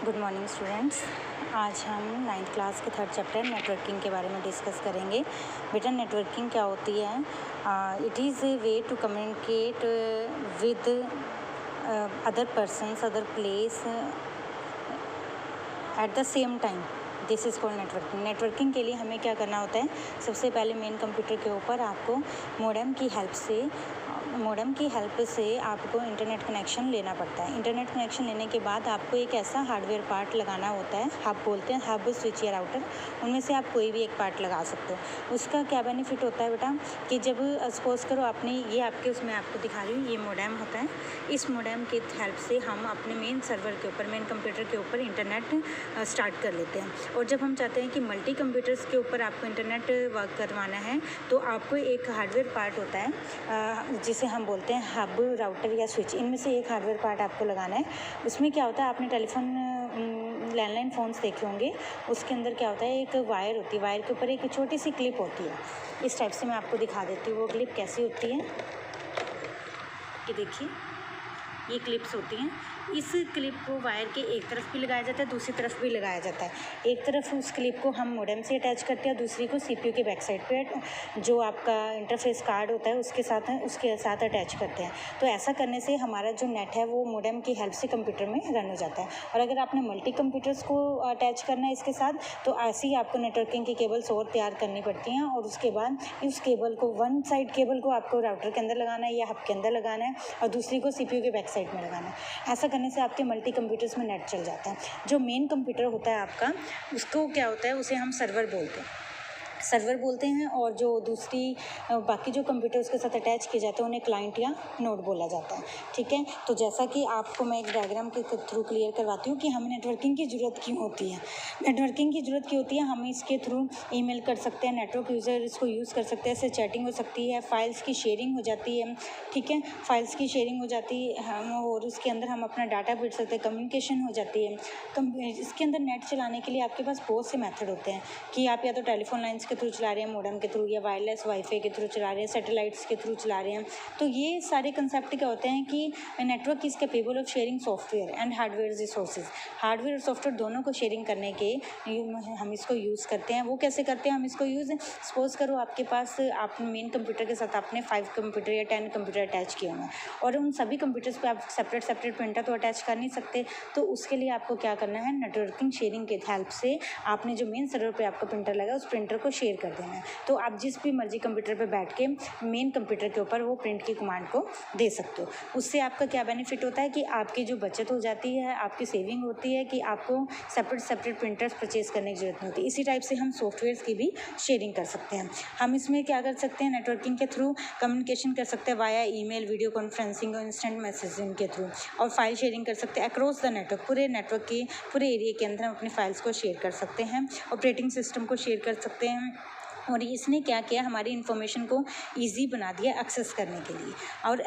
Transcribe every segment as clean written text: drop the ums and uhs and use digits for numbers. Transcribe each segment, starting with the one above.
Good morning students. आज हम 9th class के 3rd चैप्टर नेटवर्किंग के बारे में डिस्कस करेंगे। बेटा नेटवर्किंग क्या होती है? It is a way to communicate with other persons, other place at the same time. This is called networking. Networking के लिए हमें क्या करना होता है? सबसे पहले मेन कंप्यूटर के ऊपर आपको मोडेम की हेल्प से आपको इंटरनेट कनेक्शन लेना पड़ता है। इंटरनेट कनेक्शन लेने के बाद आपको एक ऐसा हार्डवेयर पार्ट लगाना होता है, हब बोलते हैं, हब, स्विच या राउटर, उनमें से आप कोई भी एक पार्ट लगा सकते हो। उसका क्या बेनिफिट होता है बेटा कि जब सपोज़ करो आपने ये आपके उसमें आपको दिखा रही हूँ, ये मोडेम होता है। इस मोडेम की हेल्प से हम अपने मेन सर्वर के ऊपर, मेन कंप्यूटर के ऊपर इंटरनेट स्टार्ट कर लेते हैं। और जब हम चाहते हैं कि मल्टी कंप्यूटर्स के ऊपर आपको इंटरनेट वर्क करवाना है तो आपको एक हार्डवेयर पार्ट होता है जिसे हम बोलते हैं हब, राउटर या स्विच। इनमें से एक हार्डवेयर पार्ट आपको लगाना है। उसमें क्या होता है, आपने टेलीफोन लैंडलाइन फ़ोन्स देखे होंगे, उसके अंदर क्या होता है, एक वायर होती है, वायर के ऊपर एक छोटी सी क्लिप होती है। इस टाइप से मैं आपको दिखा देती हूँ वो क्लिप कैसी होती है। ये देखिए, ये क्लिप्स होती हैं। इस क्लिप को वायर के एक तरफ भी लगाया जाता है, दूसरी तरफ भी लगाया जाता है। एक तरफ उस क्लिप को हम मोडेम से अटैच करते हैं, दूसरी को सीपीयू के बैक साइड पे जो आपका इंटरफेस कार्ड होता है उसके साथ अटैच करते हैं। तो ऐसा करने से हमारा जो नेट है वो मोडेम की हेल्प से कंप्यूटर में रन हो जाता है। और अगर आपने मल्टी कंप्यूटर्स को अटैच करना है इसके साथ, तो ऐसे ही आपको नेटवर्किंग की केबल्स और तैयार करनी पड़ती हैं। और उसके बाद इस केबल को, वन साइड केबल को आपको राउटर के अंदर लगाना है या हब के अंदर लगाना है, और दूसरी को सीपीयू के बैक साइड में लगाना है। ऐसा करने से आपके मल्टी कंप्यूटर्स में नेट चल जाता है। जो मेन कंप्यूटर होता है आपका, उसको क्या होता है, उसे हम सर्वर बोलते हैं। और जो दूसरी बाकी जो कंप्यूटर उसके साथ अटैच किए जाते हैं उन्हें क्लाइंट या नोड बोला जाता है। ठीक है, तो जैसा कि आपको मैं एक डायग्राम के थ्रू क्लियर करवाती हूँ कि हमें नेटवर्किंग की ज़रूरत क्यों होती है। नेटवर्किंग की ज़रूरत क्यों होती है? हम इसके थ्रू ईमेल कर सकते हैं, नेटवर्क यूज़र इसको यूज़ कर सकते हैं, इससे चैटिंग हो सकती है, फाइल्स की शेयरिंग हो जाती है। ठीक है, फाइल्स की शेयरिंग हो जाती है हम, और उसके अंदर हम अपना डाटा भेज सकते हैं, कम्युनिकेशन हो जाती है। इसके अंदर नेट चलाने के लिए आपके पास बहुत से मेथड होते हैं कि आप या तो टेलीफोन लाइन्स के थ्रू चला रहे हैं, मोडेम के थ्रू, या वायरलेस वाईफाई के थ्रू चला रहे हैं, सैटेलाइट्स के थ्रू चला रहे हैं। तो ये सारे कंसेप्ट क्या होते हैं कि network is capable of sharing software and hardware resources. Hardware और सॉफ्टवेयर दोनों को शेयरिंग करने के हम इसको यूज़ करते हैं। वो कैसे करते हैं हम इसको यूज़? सपोज करो आपके पास, आप मेन कंप्यूटर के साथ आपने 5 कंप्यूटर या 10 कंप्यूटर अटैच किए हुए हैं, और उन सभी कंप्यूटर्स पे आप सेपरेट प्रिंटर तो अटैच कर नहीं सकते। तो उसके लिए आपको क्या करना है, नेटवर्किंग शेयरिंग के हेल्प से आपने जो मेन सर्वर पे आपका प्रिंटर लगा उस प्रिंटर को शेयर कर देना है। तो आप जिस भी मर्जी कंप्यूटर पे बैठ के मेन कंप्यूटर के ऊपर वो प्रिंट की कमांड को दे सकते हो। उससे आपका क्या बेनिफिट होता है कि आपकी जो बचत हो जाती है, आपकी सेविंग होती है, कि आपको सेपरेट प्रिंटर्स परचेज करने की जरूरत नहीं होती। इसी टाइप से हम सॉफ्टवेयर की भी शेयरिंग कर सकते हैं। हम इसमें क्या कर सकते हैं, नेटवर्किंग के थ्रू कम्युनिकेशन कर सकते हैं वाया ईमेल, वीडियो कॉन्फ्रेंसिंग और इंस्टेंट मैसेजिंग के थ्रू, और फाइल शेयरिंग कर सकते हैं अक्रॉस द नेटवर्क। पूरे नेटवर्क के पूरे एरिया के अंदर हम अपनी फाइल्स को शेयर कर सकते हैं, ऑपरेटिंग सिस्टम को शेयर कर सकते हैं। और इसने क्या किया, हमारी इन्फॉर्मेशन को इजी बना दिया एक्सेस करने के लिए। और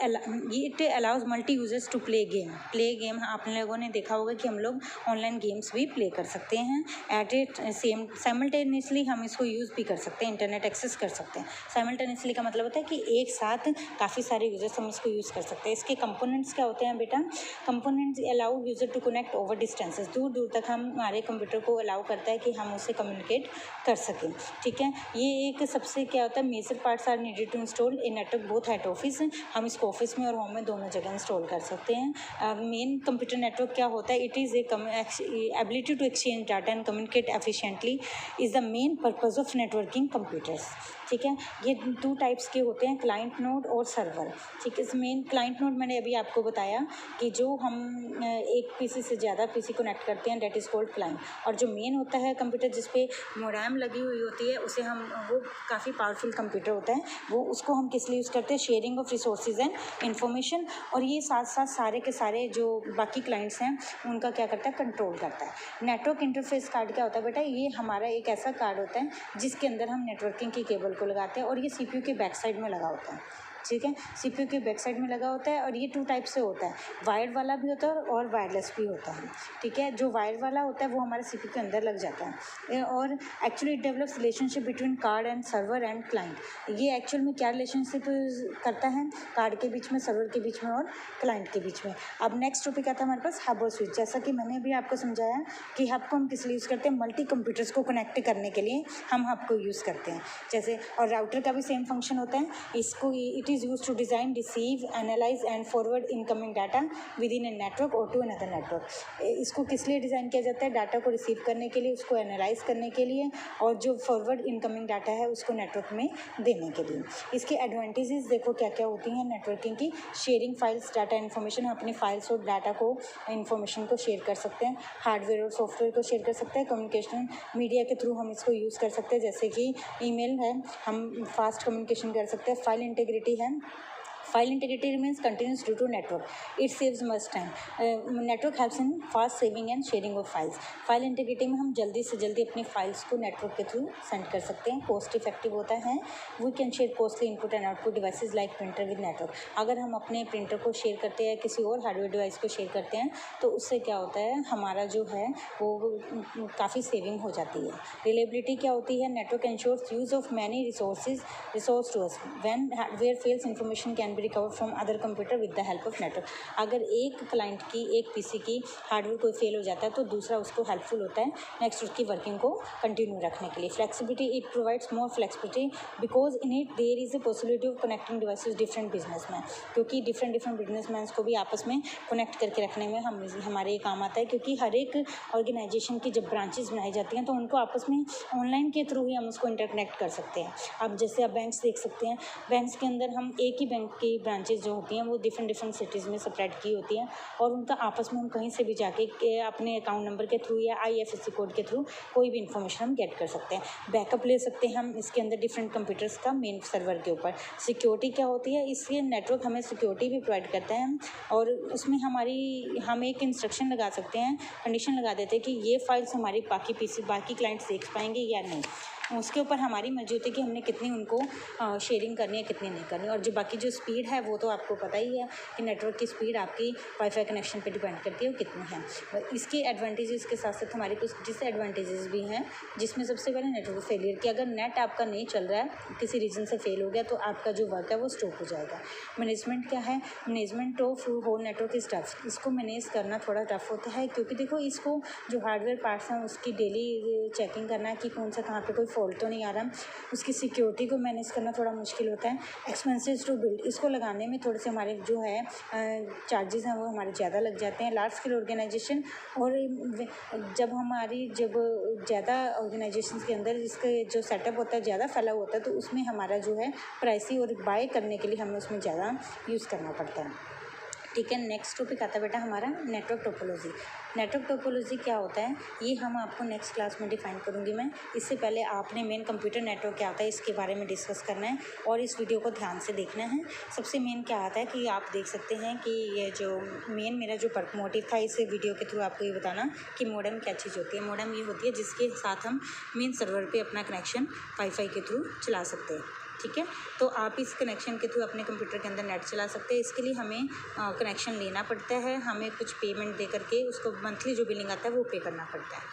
it allows multi users to play game. आप लोगों ने देखा होगा कि हम लोग ऑनलाइन गेम्स भी प्ले कर सकते हैं एट ए साइमल्टेनियसली। हम इसको यूज़ भी कर सकते हैं, इंटरनेट एक्सेस कर सकते हैं। साइमल्टेनियसली का मतलब होता है कि एक साथ काफ़ी सारे यूजर्स हम इसको यूज़ कर सकते हैं। इसके कंपोनेंट्स क्या होते हैं बेटा? Components allow user to connect over distances. दूर दूर तक हमारे कंप्यूटर को अलाउ करता है कि हम उससे कम्युनिकेट कर सकें। ठीक है, ये एक सबसे क्या होता है, major parts are needed to install a network both at office. हम इसको ऑफिस में और होम में दोनों जगह इंस्टॉल कर सकते हैं। मेन कंप्यूटर नेटवर्क क्या होता है? It is ability to exchange data and communicate efficiently is the main purpose of networking computers. ठीक है, ये 2 टाइप्स के होते हैं, क्लाइंट नोड और सर्वर। ठीक है, इस मेन क्लाइंट नोड मैंने अभी आपको बताया कि जो हम एक पीसी से ज़्यादा पीसी कनेक्ट करते हैं, डेट इज़ कॉल्ड क्लाइंट। और जो मेन होता है कंप्यूटर जिस पे मोडेम लगी हुई होती है, उसे हम, वो काफ़ी पावरफुल कंप्यूटर होता है, वो उसको हम किस लिए यूज़ करते हैं? Sharing of resources and information. और ये साथ साथ सारे के सारे जो बाकी क्लाइंट्स हैं उनका क्या करता है? कंट्रोल करता है। नेटवर्क इंटरफेस कार्ड क्या होता है बेटा? ये हमारा एक ऐसा कार्ड होता है जिसके अंदर हम नेटवर्किंग की केबल को लगाते हैं, और ये सीपीयू के बैक साइड में लगा होता है। ठीक है। सीपीयू के बैक साइड में लगा होता है और ये 2 टाइप से होता है, वायर्ड वाला भी होता है और वायरलेस भी होता है, ठीक है। जो वायर वाला होता है वो हमारे सीपीयू के अंदर लग जाता है और actually it develops relationship between card and server and client. ये एक्चुअल में क्या रिलेशनशिप करता है, कार्ड के बीच में, सर्वर के बीच में और क्लाइंट के बीच में। अब नेक्स्ट टॉपिक आता है हमारे पास हब और स्विच। जैसा कि मैंने अभी आपको समझाया कि हब को हम किस लिए यूज़ करते हैं, मल्टी कंप्यूटर्स को कनेक्ट करने के लिए हम हब को यूज़ करते हैं। जैसे और राउटर का भी सेम फंक्शन होता है। इसको it is use to design, receive, analyse and forward incoming data within a network और टू अनदर नेटवर्क। इसको किस लिए डिज़ाइन किया जाता है, डाटा को रिसीव करने के लिए, उसको एनालाइज करने के लिए और जो फॉरवर्ड इनकमिंग डाटा है उसको नेटवर्क में देने के लिए। इसके एडवांटेजेस देखो क्या क्या होती हैं नेटवर्किंग की। शेयरिंग फाइल्स, डाटा इन्फॉर्मेशन, हम अपनी फाइल्स और डाटा को, इन्फॉर्मेशन को शेयर कर सकते हैं। हार्डवेयर और सॉफ्टवेयर को शेयर कर सकते हैं। कम्युनिकेशन मीडिया के थ्रू हम इसको यूज़ कर सकते हैं, जैसे कि ईमेल है, हम फास्ट कम्युनिकेशन कर सकते हैं। फाइल इंटीग्रिटी है, file integrity remains continuous due to network. It saves much time. Network helps in fast saving and sharing of files. File integrity में हम जल्दी से जल्दी अपनी फाइल्स को नेटवर्क के थ्रू सेंड कर सकते हैं। कॉस्ट इफेक्टिव होता है। We can share costly input and output devices like printer with network. अगर हम अपने प्रिंटर को शेयर करते हैं, किसी और हार्डवेयर डिवाइस को शेयर करते हैं, तो उससे क्या होता है, हमारा जो है वो काफ़ी सेविंग हो जाती है। रिलेबिलिटी क्या होती है, network ensures use of many resource to us. When hardware fails, information can recover from other computer with the help of network. अगर एक क्लाइंट की, एक पीसी की हार्डवेयर कोई फेल हो जाता है तो दूसरा उसको हेल्पफुल होता है नेक्स्ट उसकी वर्किंग को कंटिन्यू रखने के लिए। Flexibility, it provides more flexibility because in it there is a possibility of connecting devices different businessman. क्योंकि डिफरेंट बिजनेसमैन को भी आपस में कनेक्ट करके रखने में हमारे ये काम आता है, क्योंकि हर एक ऑर्गेनाइजेशन की जब ब्रांचेस बनाई जाती हैं तो उनको आपस में ऑनलाइन के थ्रू ही हम उसको इंटरकनेक्ट कर सकते हैं। अब जैसे आप बैंक्स देख सकते हैं, बैंक्स के अंदर हम एक ही बैंक की ब्रांचेस जो होती हैं वो डिफरेंट सिटीज़ में सेपरेट की होती हैं और उनका आपस में हम कहीं से भी जाके अपने अकाउंट नंबर के थ्रू या IFSC कोड के थ्रू कोई भी इन्फॉर्मेशन हम गेट कर सकते हैं। बैकअप ले सकते हैं हम इसके अंदर डिफरेंट कंप्यूटर्स का मेन सर्वर के ऊपर। सिक्योरिटी क्या होती है, इसलिए नेटवर्क हमें सिक्योरिटी भी प्रोवाइड करता है और उसमें हम एक इंस्ट्रक्शन लगा सकते हैं, कंडीशन लगा देते हैं कि ये फाइल्स हमारी बाकी क्लाइंट्स देख पाएंगे या नहीं। उसके ऊपर हमारी मर्जी होती है कि हमने कितनी उनको शेयरिंग करनी है, कितनी नहीं करनी। और जो बाकी जो स्पीड है वो तो आपको पता ही है कि नेटवर्क की स्पीड आपकी वाईफाई कनेक्शन पे डिपेंड करती है वो कितनी है। इसके एडवांटेजेस के साथ साथ हमारे कुछ डिसएडवांटेजेस भी हैं, जिसमें सबसे पहले नेटवर्क फेलियर कि अगर नेट आपका नहीं चल रहा है, किसी रीज़न से फेल हो गया तो आपका जो वर्क है वो स्टॉप हो जाएगा। मैनेजमेंट क्या है, management of whole network is tough. इसको मैनेज करना थोड़ा टफ होता है, क्योंकि देखो इसको जो हार्डवेयर पार्ट्स हैं उसकी डेली चेकिंग करना है कि कौन सा कहाँ पे कोई फॉल्ट तो नहीं आ रहा। उसकी सिक्योरिटी को मैनेज करना थोड़ा मुश्किल होता है। एक्सपेंसेस टू बिल्ड, इसको लगाने में थोड़े से हमारे जो है चार्जेस हैं वो हमारे ज़्यादा लग जाते हैं। लार्ज स्केल ऑर्गेनाइजेशन, और जब ज़्यादा ऑर्गेनाइजेशन के अंदर इसका जो सेटअप होता है ज़्यादा फैला होता है तो उसमें हमारा जो है प्राइसी और बाय करने के लिए हमें उसमें ज़्यादा यूज़ करना पड़ता है। ठीक है, नेक्स्ट टॉपिक आता है बेटा हमारा नेटवर्क टोपोलॉजी। नेटवर्क टोपोलॉजी क्या होता है ये हम आपको नेक्स्ट क्लास में डिफाइन करूँगी मैं। इससे पहले आपने मेन कंप्यूटर नेटवर्क क्या होता है इसके बारे में डिस्कस करना है और इस वीडियो को ध्यान से देखना है। सबसे मेन क्या आता है कि आप देख सकते हैं कि ये जो मेन मेरा जो मोटिव था इस वीडियो के थ्रू आपको ये बताना कि मॉडेम क्या चीज़ होती है। मॉडेम ये होती है जिसके साथ हम मेन सर्वर पर अपना कनेक्शन वाईफाई के थ्रू चला सकते हैं। ठीक है, तो आप इस कनेक्शन के थ्रू अपने कंप्यूटर के अंदर नेट चला सकते हैं। इसके लिए हमें कनेक्शन लेना पड़ता है, हमें कुछ पेमेंट दे करके उसको मंथली जो बिलिंग आता है वो पे करना पड़ता है।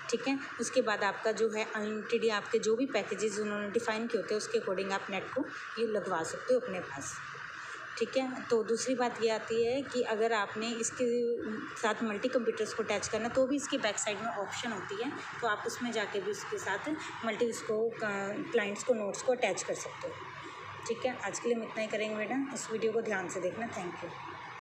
ठीक है, उसके बाद आपका जो है अनलिमिटेड या आपके जो भी पैकेजेस उन्होंने डिफ़ाइन किए होते हैं उसके अकॉर्डिंग आप नेट को ये लगवा सकते हो अपने पास। ठीक है, तो दूसरी बात ये आती है कि अगर आपने इसके साथ मल्टी कंप्यूटर्स को अटैच करना तो भी इसकी बैक साइड में ऑप्शन होती है, तो आप उसमें जाके भी उसके साथ क्लाइंट्स को नोट्स को अटैच कर सकते हो। ठीक है, आज के लिए हम इतना ही करेंगे बेटा। इस वीडियो को ध्यान से देखना। Thank you.